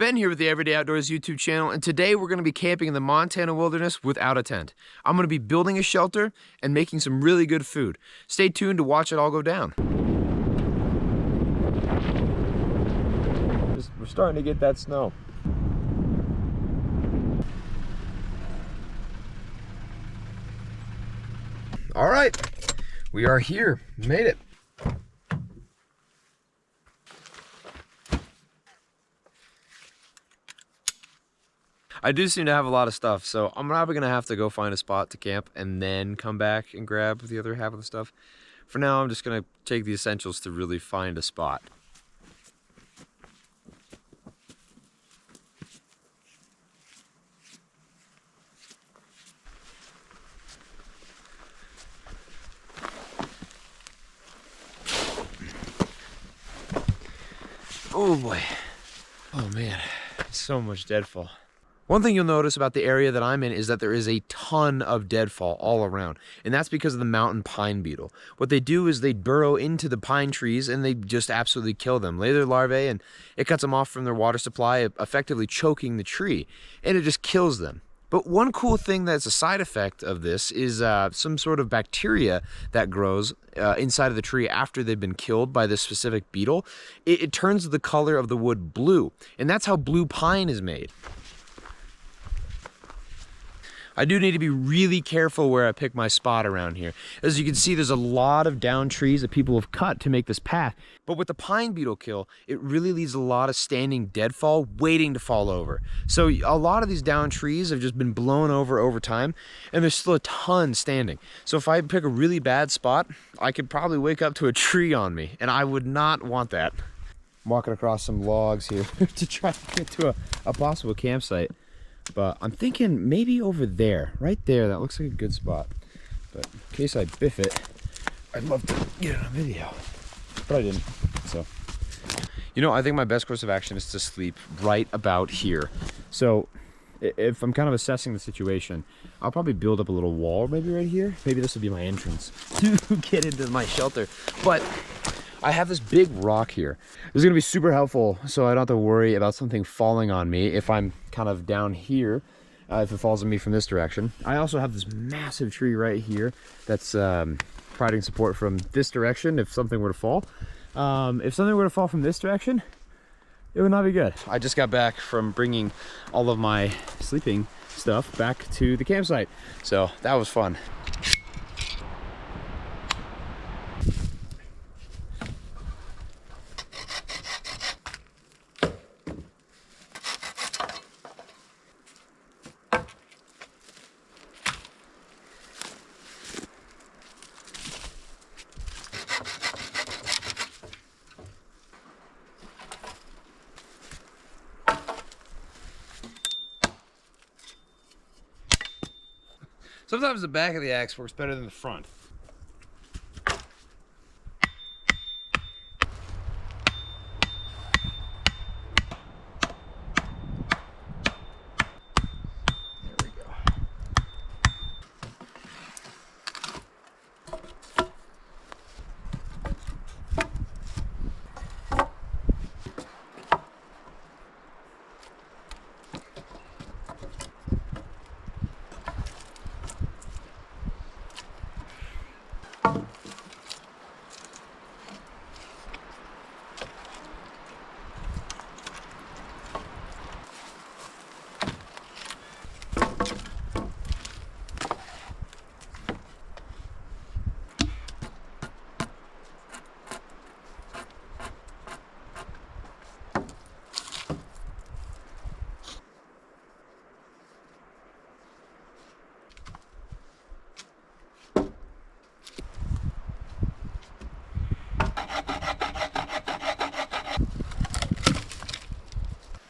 Ben here with the Everyday Outdoors YouTube channel, and today we're going to be camping in the Montana wilderness without a tent. I'm going to be building a shelter and making some really good food. Stay tuned to watch it all go down. We're starting to get that snow. All right, we are here. Made it. I do seem to have a lot of stuff, so I'm probably gonna have to go find a spot to camp and then come back and grab the other half of the stuff. For now, I'm just gonna take the essentials to really find a spot. Oh boy. Oh man, so much deadfall. One thing you'll notice about the area that I'm in is that there is a ton of deadfall all around, and that's because of the mountain pine beetle. What they do is they burrow into the pine trees and they just absolutely kill them, lay their larvae, and it cuts them off from their water supply, effectively choking the tree, and it just kills them. But one cool thing that's a side effect of this is some sort of bacteria that grows inside of the tree after they've been killed by this specific beetle. It turns the color of the wood blue, and that's how blue pine is made. I do need to be really careful where I pick my spot around here. As you can see, there's a lot of down trees that people have cut to make this path. But with the pine beetle kill, it really leaves a lot of standing deadfall waiting to fall over. So a lot of these down trees have just been blown over time, and there's still a ton standing. So if I pick a really bad spot, I could probably wake up to a tree on me, and I would not want that. I'm walking across some logs here to try to get to a possible campsite. But I'm thinking maybe over there, right there. That looks like a good spot. But in case I biff it, I'd love to get it on video. But I didn't, so. You know, I think my best course of action is to sleep right about here. So if I'm kind of assessing the situation, I'll probably build up a little wall maybe right here. Maybe this will be my entrance to get into my shelter. But I have this big rock here. This is gonna be super helpful so I don't have to worry about something falling on me if I'm kind of down here, if it falls on me from this direction. I also have this massive tree right here that's providing support from this direction if something were to fall. If something were to fall from this direction, it would not be good. I just got back from bringing all of my sleeping stuff back to the campsite, so that was fun. Sometimes the back of the axe works better than the front. There we go.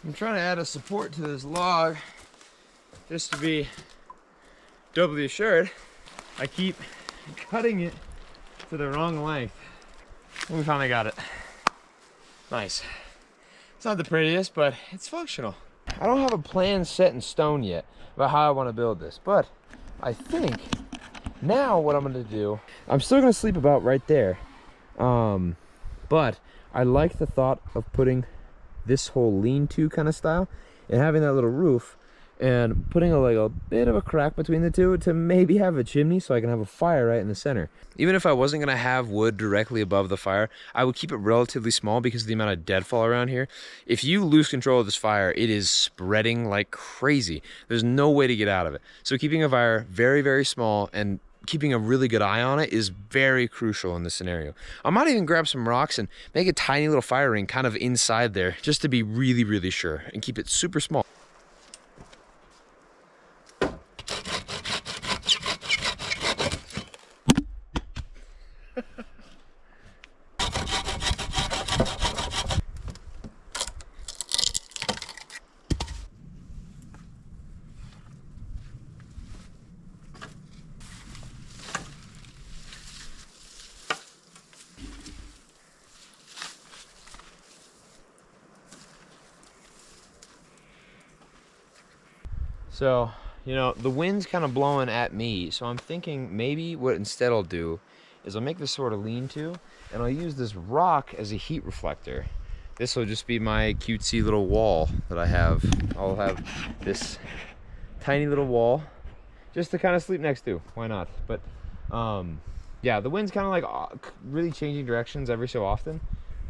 I'm trying to add a support to this log just to be doubly assured. I keep cutting it to the wrong length. And we finally got it. Nice. It's not the prettiest, but it's functional. I don't have a plan set in stone yet about how I want to build this, but I think now what I'm going to do, I'm still going to sleep about right there. But I like the thought of putting this whole lean-to kind of style, and having that little roof and putting like a bit of a crack between the two to maybe have a chimney so I can have a fire right in the center. Even if I wasn't gonna have wood directly above the fire, I would keep it relatively small because of the amount of deadfall around here. If you lose control of this fire, it is spreading like crazy. There's no way to get out of it. So keeping a fire very, very small and keeping a really good eye on it is very crucial in this scenario. I might even grab some rocks and make a tiny little fire ring kind of inside there just to be really, really sure and keep it super small. So, you know, the wind's kind of blowing at me, so I'm thinking maybe what instead I'll do is I'll make this sort of lean-to, and I'll use this rock as a heat reflector. This will just be my cutesy little wall that I have. I'll have this tiny little wall just to kind of sleep next to. Why not? But, yeah, the wind's kind of like really changing directions every so often,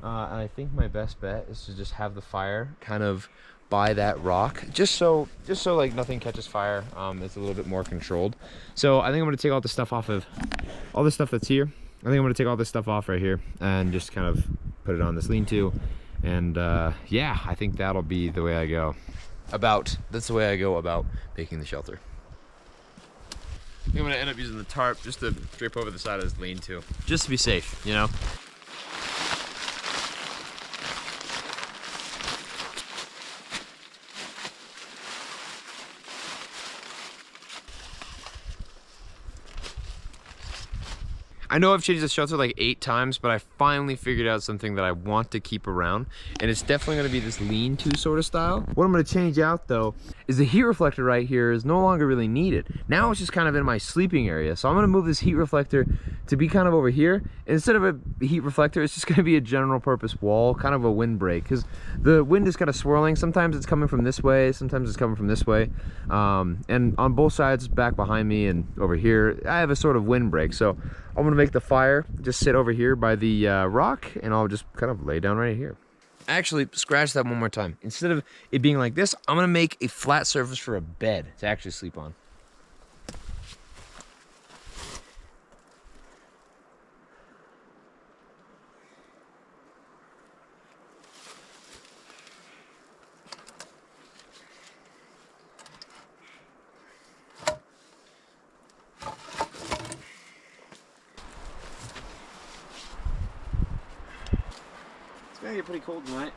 and I think my best bet is to just have the fire kind of by that rock, just so like nothing catches fire. It's a little bit more controlled. So I think I'm gonna take all the stuff off of all the stuff that's here. I think I'm gonna take all this stuff off right here and just kind of put it on this lean-to, and yeah, I think that'll be the way I go about making the shelter. I think I'm gonna end up using the tarp just to drape over the side of this lean-to, just to be safe, you know. I know I've changed the shelter like 8 times, but I finally figured out something that I want to keep around, and it's definitely gonna be this lean-to sort of style. What I'm gonna change out though is the heat reflector right here is no longer really needed. Now it's just kind of in my sleeping area. So I'm gonna move this heat reflector to be kind of over here. And instead of a heat reflector, it's just gonna be a general purpose wall, kind of a windbreak, because the wind is kind of swirling. Sometimes it's coming from this way, sometimes it's coming from this way. And on both sides, back behind me and over here, I have a sort of windbreak. So I'm gonna make the fire just sit over here by the rock, and I'll just kind of lay down right here. Actually, scratch that one more time. Instead of it being like this, I'm gonna make a flat surface for a bed to actually sleep on. It's gonna get pretty cold tonight,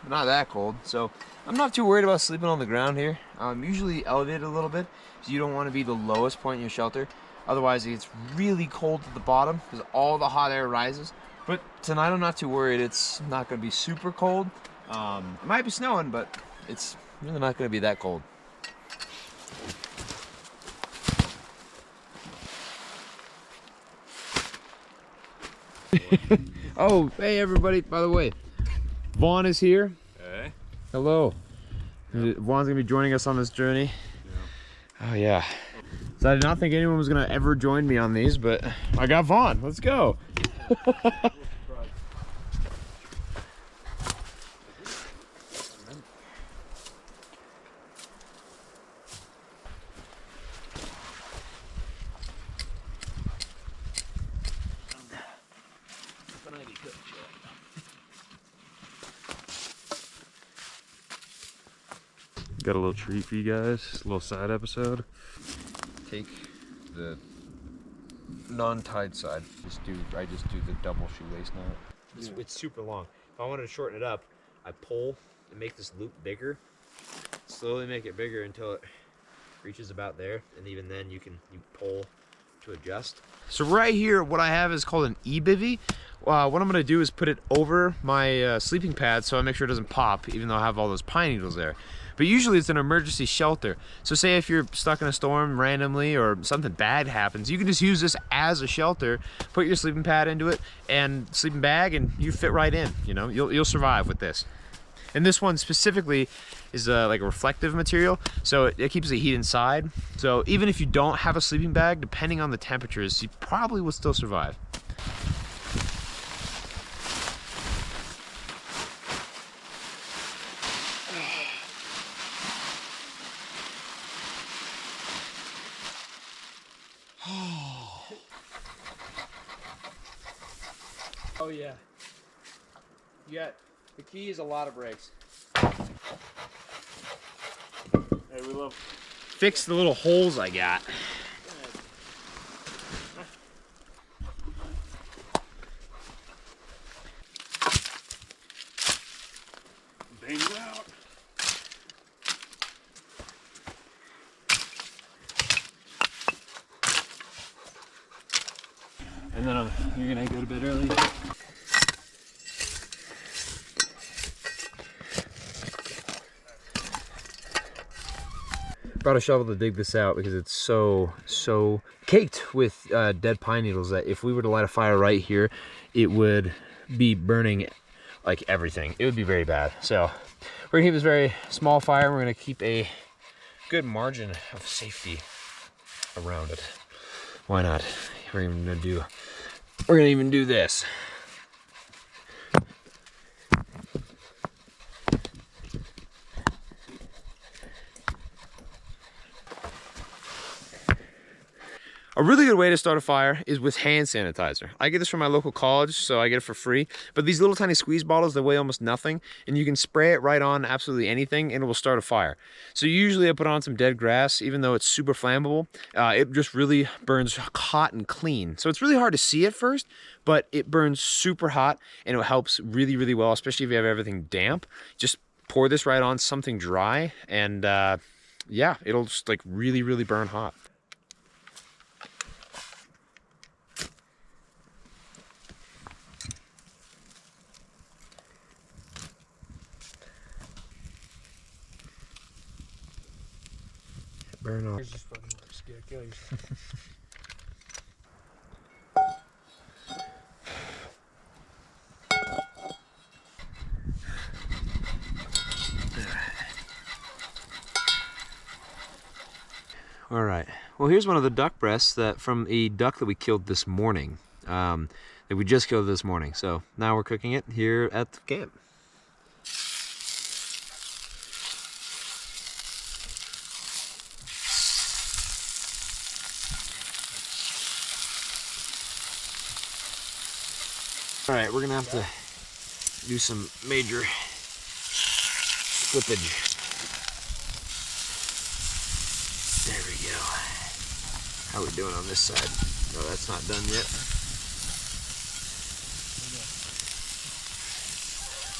but not that cold. So I'm not too worried about sleeping on the ground here. I'm usually elevated a little bit, so you don't want to be the lowest point in your shelter. Otherwise it gets really cold at the bottom because all the hot air rises. But tonight I'm not too worried. It's not gonna be super cold. It might be snowing, but it's really not gonna be that cold. Oh, hey everybody, by the way, Vaughn is here. Hey. Hello. Yep. Vaughn's gonna be joining us on this journey. Yeah. Oh yeah. So I did not think anyone was gonna ever join me on these, but I got Vaughn. Let's go. Got a little treat for you guys, a little side episode. Take the non-tied side. I just do the double shoelace knot. It's super long. If I wanted to shorten it up, I pull and make this loop bigger. Slowly make it bigger until it reaches about there, and even then you pull to adjust. So right here, what I have is called an e-bivvy. What I'm gonna do is put it over my sleeping pad so I make sure it doesn't pop, even though I have all those pine needles there. But usually it's an emergency shelter. So say if you're stuck in a storm randomly or something bad happens, you can just use this as a shelter, put your sleeping pad into it and sleeping bag, and you fit right in. You know, you'll survive with this. And this one specifically is like a reflective material, so it keeps the heat inside. So even if you don't have a sleeping bag, depending on the temperatures, you probably will still survive. Oh yeah. The key is a lot of brakes. Hey, we love. Fix the little holes I got. Bang you out. And then you're gonna go to bed early. Brought a shovel to dig this out because it's so caked with dead pine needles that if we were to light a fire right here, it would be burning like everything. It would be very bad. So we're gonna keep this very small fire. We're gonna keep a good margin of safety around it. Why not? We're gonna even do this. A really good way to start a fire is with hand sanitizer. I get this from my local college, so I get it for free. But these little tiny squeeze bottles, they weigh almost nothing, and you can spray it right on absolutely anything, and it will start a fire. So usually I put on some dead grass, even though it's super flammable. It just really burns hot and clean. So it's really hard to see at first, but it burns super hot, and it helps really, really well, especially if you have everything damp. Just pour this right on something dry, and yeah, it'll just like really, really burn hot. Burn off. Just fucking scared, kill yourself. All right. Well, here's one of the duck breasts that from a duck that we killed this morning. That we just killed this morning. So now we're cooking it here at the camp. All right, we're gonna have to do some major slippage. There we go. How are we doing on this side? No, that's not done yet.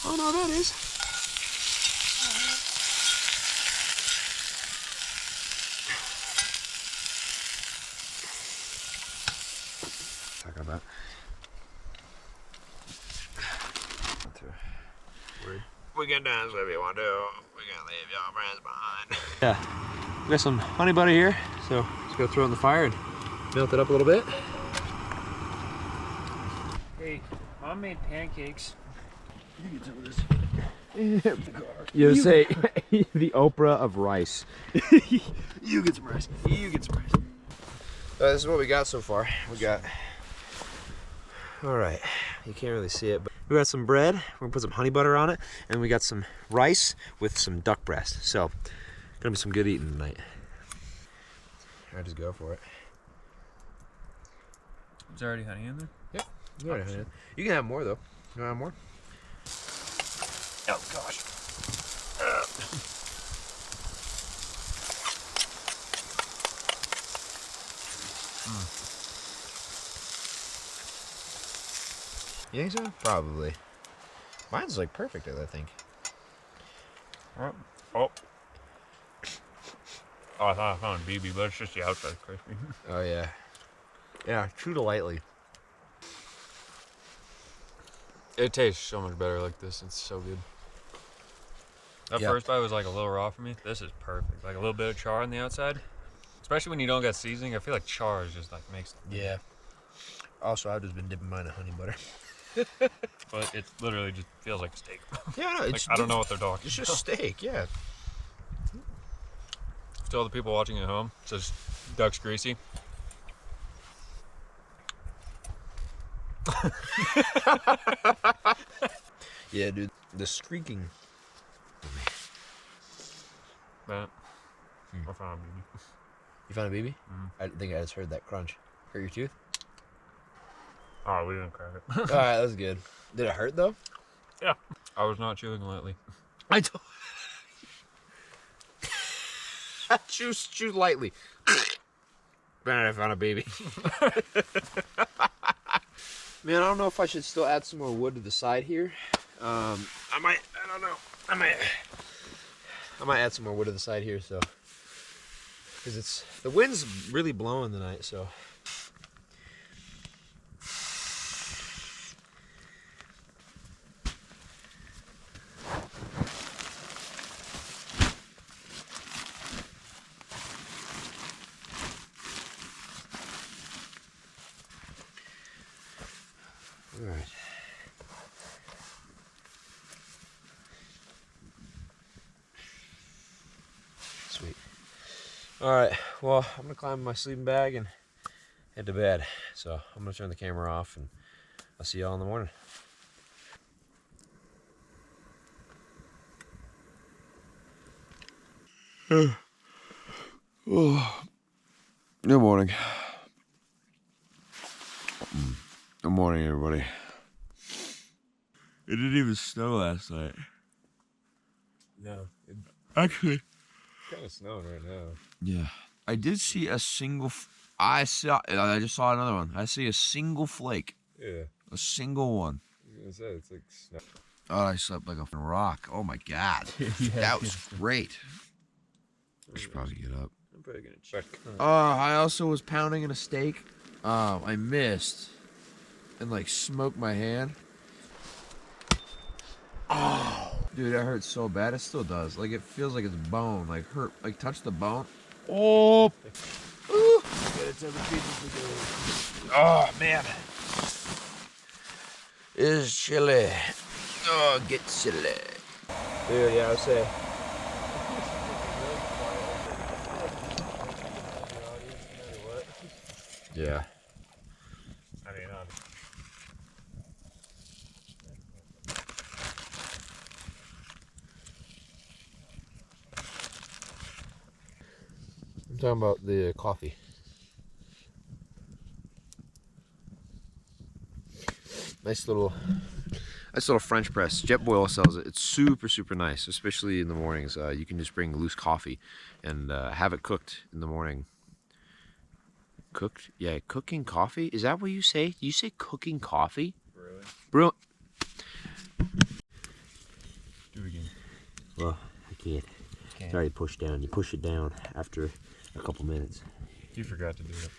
Oh no, that is. Talking about. We can dance if you want to. We can leave your friends behind. Yeah, we got some honey butter here, so let's go throw it in the fire and melt it up a little bit. Hey, Mom made pancakes. You get some of this. You say the Oprah of rice. You get some rice. You get some rice. This is what we got so far. We got. All right, you can't really see it, but we got some bread. We're gonna put some honey butter on it, and we got some rice with some duck breast. So, gonna be some good eating tonight. I just go for it. Is there already honey in there? Yep. You can have more though. You want to have more? Oh gosh. You think so? Probably. Mine's like perfect, I think. Oh. Oh, I thought I found BB, but it's just the outside crispy. Oh yeah. Yeah, chew it lightly. It tastes so much better like this. It's so good. That first bite was like a little raw for me. This is perfect. Like a little bit of char on the outside. Especially when you don't got seasoning. I feel like char is just like makes. Yeah. Also, I've just been dipping mine in honey butter. But it literally just feels like steak. Yeah, no, Like, I don't know what they're talking It's about. just steak, yeah. To all the people watching at home, it says duck's greasy. Yeah, dude. The streaking. Man, I found a baby. You found a baby? Mm-hmm. I think I just heard that crunch. Hurt your tooth? Oh, we didn't crack it. Alright, that was good. Did it hurt though? Yeah. I was not chewing lightly. I told choose lightly. Man, I found a baby. Man, I don't know if I should still add some more wood to the side here. I don't know. I might add some more wood to the side here, so. Because the wind's really blowing tonight, so. All right. Sweet. All right. Well, I'm gonna climb in my sleeping bag and head to bed. So I'm gonna turn the camera off, and I'll see y'all in the morning. Good morning. Good morning, everybody. It didn't even snow last night. No. Actually, Kind of snowing right now. yeah. I did see a single. I just saw another one. I see a single flake. Yeah. A single one. I was gonna say, it's like snow. Oh, I slept like a fucking rock. Oh my god. That was great. I should probably get up. I'm probably gonna check. I also was pounding in a steak. I missed and like smoked my hand. Oh, dude, that hurts so bad. It still does. Like it feels like it's bone. Like hurt. Like touch the bone. Oh. Ooh. Oh man. It's chilly. Oh, get chilly. Dude, yeah, I say. Yeah. I mean, I'm talking about the coffee. Nice little French press. Jetboil sells it. It's super, super nice, especially in the mornings. You can just bring loose coffee and have it cooked in the morning. Cooked? Yeah, cooking coffee? Is that what you say? Do you say cooking coffee? really? Bro. Do it again. Well, I can't. It's already pushed down. You push it down after a couple minutes. You forgot to do it.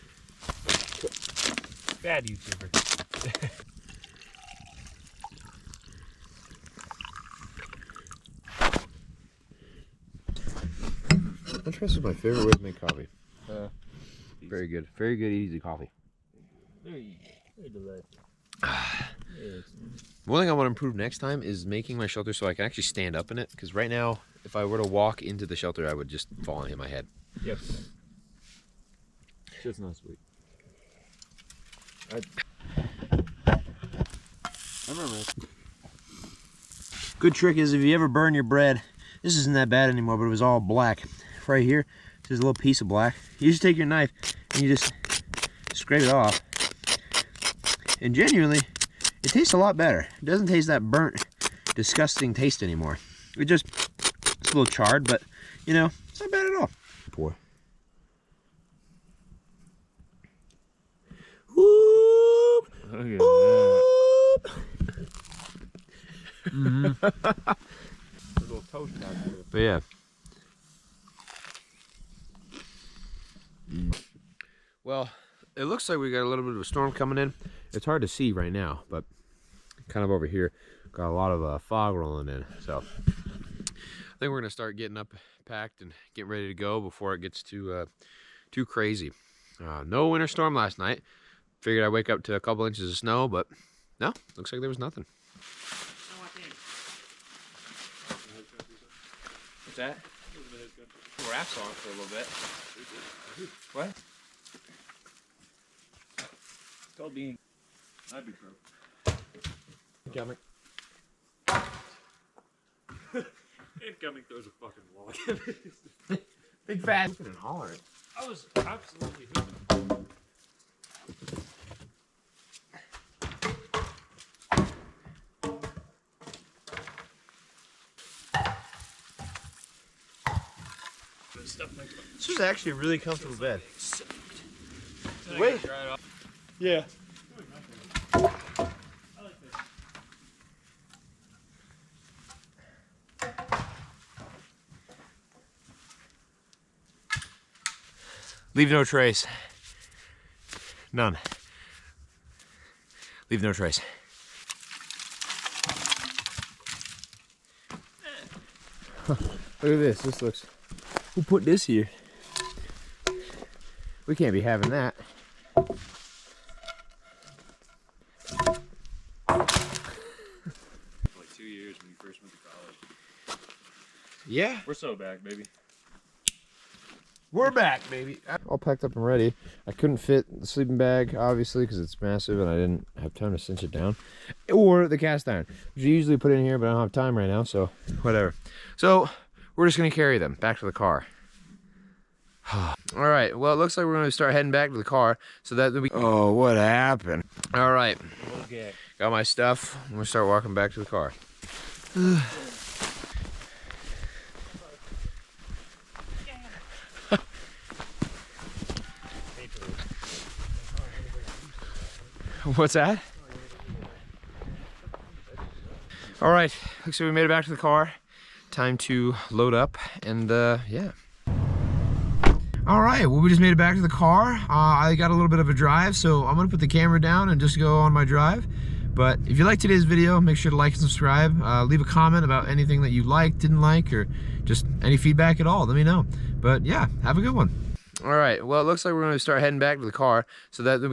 Bad YouTuber. French press is my favorite way to make coffee. Very good. Very good, easy coffee. Very delightful. One thing I want to improve next time is making my shelter so I can actually stand up in it. Because right now, if I were to walk into the shelter, I would just fall and hit my head. Yep. Shit's not sweet. I remember. Good trick is if you ever burn your bread, this isn't that bad anymore, but it was all black. Right here, there's a little piece of black. You just take your knife and you just scrape it off. And genuinely, it tastes a lot better. It doesn't taste that burnt, disgusting taste anymore. It's a little charred, but you know, it's not bad at all. Pour. Whoop! Look at Whoop! that. A little toast out there. But yeah. Well, it looks like we got a little bit of a storm coming in. It's hard to see right now, but kind of over here, got a lot of fog rolling in. So I think we're gonna start getting up, packed, and getting ready to go before it gets too crazy. No winter storm last night. Figured I'd wake up to a couple inches of snow, but No, looks like there was nothing. What's that? Wraps on for a little bit. What? It's called being. I'd be pro. Incoming. Incoming throws a fucking log. Big fat. And hollering. I was absolutely hooping. This was actually a really comfortable bed. Wait. Yeah. I like this. Leave no trace. None. Leave no trace. Look at this. This looks. Who put this here? We can't be having that. Like 2 years when you first went to college. Yeah. We're so back, baby. We're back, baby. All packed up and ready. I couldn't fit the sleeping bag, obviously, because it's massive and I didn't have time to cinch it down. Or the cast iron, which you usually put in here, but I don't have time right now, so whatever. So we're just going to carry them back to the car. All right, well, it looks like we're going to start heading back to the car so that we... Oh, what happened? All right, Okay. got my stuff. I'm going to start walking back to the car. What's that? All right, looks like we made it back to the car. Time to load up and yeah. All right, well, we just made it back to the car. I got a little bit of a drive, so I'm gonna put the camera down and just go on my drive. But if you liked today's video, make sure to like and subscribe. Leave a comment about anything that you liked, didn't like, or just any feedback at all. Let me know. But yeah, have a good one. All right, well, it looks like we're gonna start heading back to the car so that we